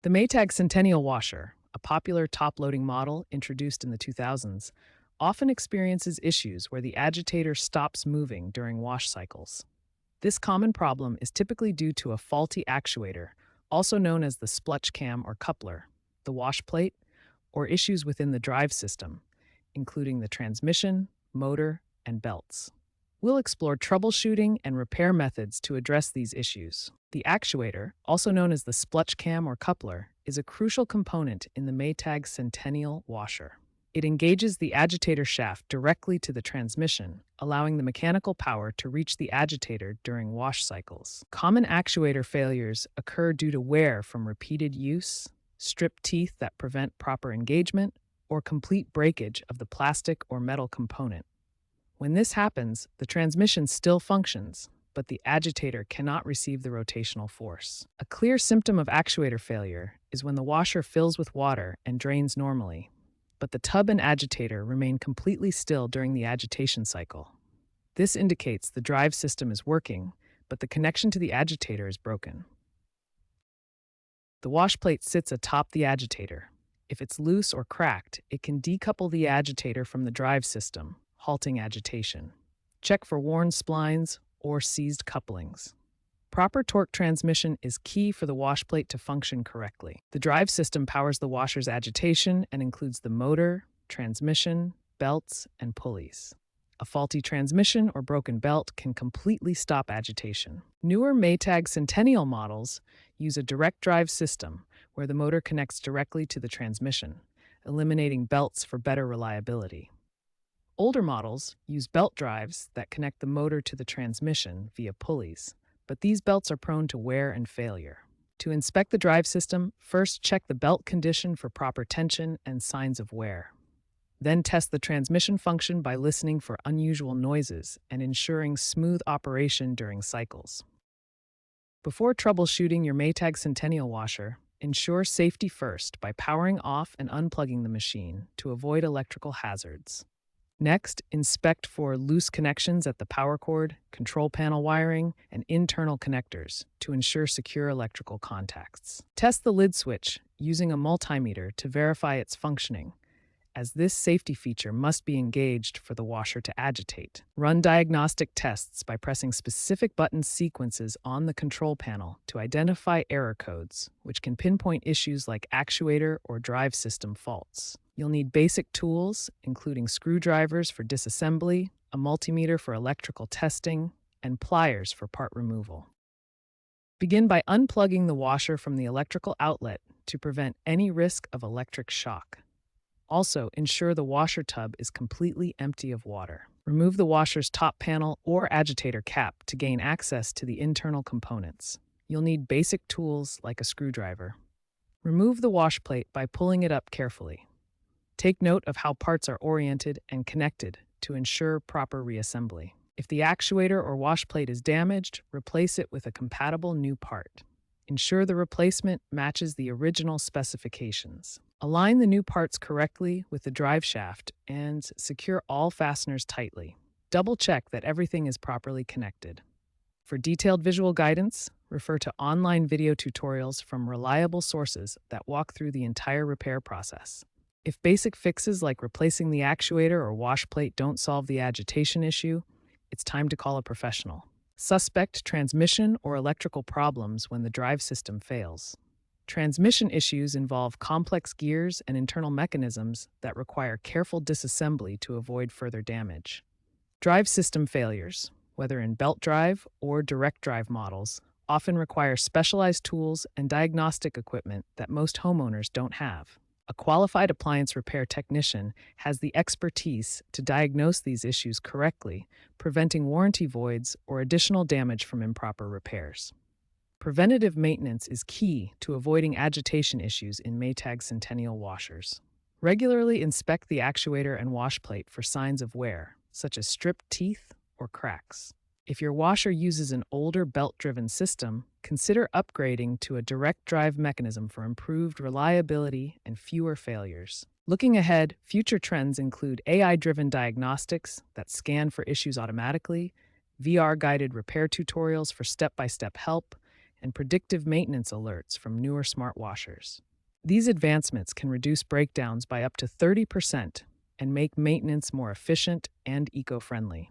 The Maytag Centennial washer, a popular top-loading model introduced in the 2000s, often experiences issues where the agitator stops moving during wash cycles. This common problem is typically due to a faulty actuator, also known as the splutch cam or coupler, the washplate, or issues within the drive system, including the transmission, motor, and belts. We'll explore troubleshooting and repair methods to address these issues. The actuator, also known as the splutch cam or coupler, is a crucial component in the Maytag Centennial washer. It engages the agitator shaft directly to the transmission, allowing the mechanical power to reach the agitator during wash cycles. Common actuator failures occur due to wear from repeated use, stripped teeth that prevent proper engagement, or complete breakage of the plastic or metal component. When this happens, the transmission still functions, but the agitator cannot receive the rotational force. A clear symptom of actuator failure is when the washer fills with water and drains normally, but the tub and agitator remain completely still during the agitation cycle. This indicates the drive system is working, but the connection to the agitator is broken. The washplate sits atop the agitator. If it's loose or cracked, it can decouple the agitator from the drive system, halting agitation. Check for worn splines or seized couplings. Proper torque transmission is key for the washplate to function correctly. The drive system powers the washer's agitation and includes the motor, transmission, belts, and pulleys. A faulty transmission or broken belt can completely stop agitation. Newer Maytag Centennial models use a direct drive system where the motor connects directly to the transmission, eliminating belts for better reliability. Older models use belt drives that connect the motor to the transmission via pulleys, but these belts are prone to wear and failure. To inspect the drive system, first check the belt condition for proper tension and signs of wear. Then test the transmission function by listening for unusual noises and ensuring smooth operation during cycles. Before troubleshooting your Maytag Centennial washer, ensure safety first by powering off and unplugging the machine to avoid electrical hazards. Next, inspect for loose connections at the power cord, control panel wiring, and internal connectors to ensure secure electrical contacts. Test the lid switch using a multimeter to verify its functioning, as this safety feature must be engaged for the washer to agitate. Run diagnostic tests by pressing specific button sequences on the control panel to identify error codes, which can pinpoint issues like actuator or drive system faults. You'll need basic tools, including screwdrivers for disassembly, a multimeter for electrical testing, and pliers for part removal. Begin by unplugging the washer from the electrical outlet to prevent any risk of electric shock. Also, ensure the washer tub is completely empty of water. Remove the washer's top panel or agitator cap to gain access to the internal components. You'll need basic tools like a screwdriver. Remove the washplate by pulling it up carefully. Take note of how parts are oriented and connected to ensure proper reassembly. If the actuator or washplate is damaged, replace it with a compatible new part. Ensure the replacement matches the original specifications. Align the new parts correctly with the drive shaft and secure all fasteners tightly. Double-check that everything is properly connected. For detailed visual guidance, refer to online video tutorials from reliable sources that walk through the entire repair process. If basic fixes like replacing the actuator or washplate don't solve the agitation issue, it's time to call a professional. Suspect transmission or electrical problems when the drive system fails. Transmission issues involve complex gears and internal mechanisms that require careful disassembly to avoid further damage. Drive system failures, whether in belt drive or direct drive models, often require specialized tools and diagnostic equipment that most homeowners don't have. A qualified appliance repair technician has the expertise to diagnose these issues correctly, preventing warranty voids or additional damage from improper repairs. Preventative maintenance is key to avoiding agitation issues in Maytag Centennial washers. Regularly inspect the actuator and washplate for signs of wear, such as stripped teeth or cracks. If your washer uses an older belt-driven system, consider upgrading to a direct drive mechanism for improved reliability and fewer failures. Looking ahead, future trends include AI-driven diagnostics that scan for issues automatically, VR-guided repair tutorials for step-by-step help, and predictive maintenance alerts from newer smart washers. These advancements can reduce breakdowns by up to 30% and make maintenance more efficient and eco-friendly.